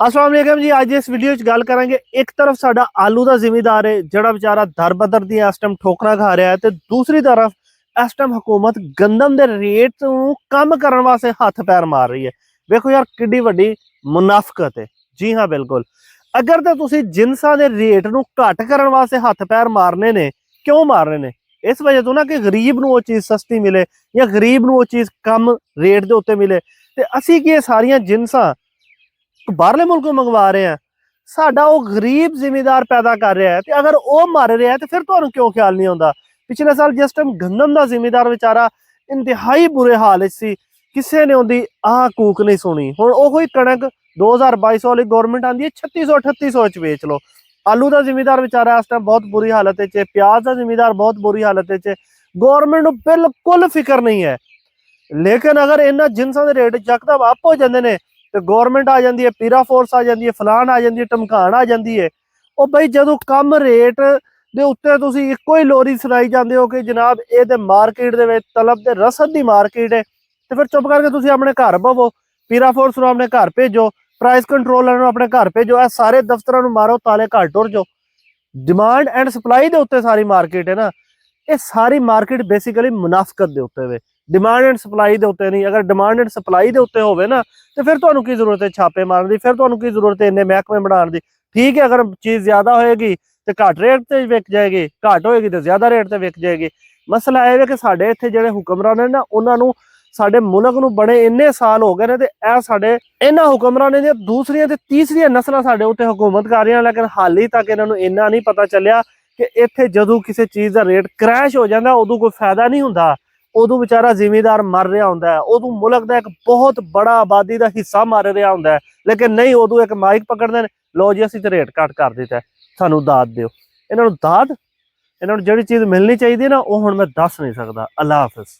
अस्सलाम वालेकुम जी। अज इस वीडियो च गल करांगे, एक तरफ साडा आलू का जिमीदार है जिहड़ा बेचारा दर बदर दी इस टाइम ठोकरां खा रहा है, तो दूसरी तरफ इस टाइम हुकूमत गंदम के रेट नूं कम करने वास्ते हथ पैर मार रही है। देखो यार किड्डी वड्डी मुनाफकत है। जी हाँ बिल्कुल, अगर तो तुसीं जिनसां दे रेट नूं घट करने वास्ते हथ पैर मारने ने, क्यों मारने ने? इस वजह तो ना कि गरीब नूं वो चीज़ सस्ती मिले या गरीब नूं वो चीज़ कम रेट के उत्ते मिले। ते असीं की सारियां जिनसां बाहरले मुल्कों मंगवा रहे हैं, साडा वो गरीब जिमीदार पैदा कर रहा है, तो अगर वो मर रहा है तो फिर तुहानूं क्यों ख्याल नहीं आता? पिछले साल जिस टाइम गंदम का जिमीदार बेचारा इंतहाई बुरे हाल च, किसी ने उनकी आह कूक नहीं सुनी। हुण ओही कणक 2022 वाली गौरमेंट आती है 3600 च बेच लो। आलू का जिमीदार बेचारा इस टाइम बहुत बुरी हालत है, प्याज का जिमीदार बहुत बुरी हालत है। गौरमेंट नूं बिल्कुल फिक्र नहीं है। लेकिन अगर इन्हां जिनसां दे रेट यकदम अप हो जाते हैं तो गौरमेंट आ जाती है, पीरा फोर्स आ जाती है, फलान आ जाती है, धमकान आ जाती है। ਉਹ ਬਈ ਜਦੋਂ ਕਮ ਰੇਟ ਦੇ ਉੱਤੇ ਤੁਸੀਂ ਇੱਕੋ ਹੀ ਲੋਰੀ ਸੁਣਾਈ ਜਾਂਦੇ ਹੋ ਕਿ ਜਨਾਬ ਇਹ ਤੇ ਮਾਰਕੀਟ ਦੇ ਵਿੱਚ ਤਲਬ ਤੇ ਰਸਦ ਦੀ ਮਾਰਕੀਟ ਹੈ, ਤੇ ਫਿਰ ਚੁੱਪ ਕਰਕੇ ਤੁਸੀਂ ਆਪਣੇ ਘਰ ਬਵੋ, ਪੀਰਾ ਫੋਰਸ ਨੂੰ ਆਪਣੇ ਘਰ ਭੇਜੋ, ਪ੍ਰਾਈਸ ਕੰਟਰੋਲਰ ਨੂੰ ਆਪਣੇ ਘਰ ਭੇਜੋ, ਇਹ ਸਾਰੇ ਦਫ਼ਤਰਾਂ ਨੂੰ ਮਾਰੋ ਤਾਲੇ, ਘਰ ਟੁਰ ਜਾਓ। डिमांड एंड सप्लाई के उत्ते सारी मार्केट है ना, ये सारी मार्केट बेसिकली मुनाफकत के उत्ते वे, डिमांड एंड सप्लाई के उत्ते नहीं। अगर डिमांड एंड सप्लाई के उत्ते होवे ना तो फिर तुहानूं की जरूरत है छापे मारने की, फिर तुहानूं की जरूरत है इन्ने महकमे बनाने की। ठीक है, अगर चीज़ ज्यादा होएगी तो घट रेट से विक जाएगी, घट होएगी तो ज्यादा रेट से विक जाएगी। मसला यह है कि साडे इत्थे जिहड़े हुक्मरान ने ना, उन्होंने साडे मुल्क नूं बड़े इन्ने साल हो गए ने, ते ए साडे इन्हां हुक्मरानां दी दूसरियां ते तीसरियां नस्लां साडे उत्ते हुकूमत कर रही, लेकिन हाली तक इन्हां नूं इन्ना नहीं पता चलिया कि इत्थे जदों किसी चीज़ का रेट क्रैश हो जाता उदों कोई फायदा नहीं हुंदा, उदों बेचारा जिमीदार मर रहा हुंदा है, उदों मुल्क का एक बहुत बड़ा आबादी का हिस्सा मर रहा हुंदा है। लेकिन नहीं, उदों एक माइक पकड़ते हैं, लो जी असीं ते रेट घट कर दिता है, सानूं दाद दिओ। इन्हां नूं दाद, इन्हां नूं जिहड़ी चीज़ मिलनी चाहिए ना, वो हुण मैं दस नहीं सकदा। अल्लाह हाफिज़।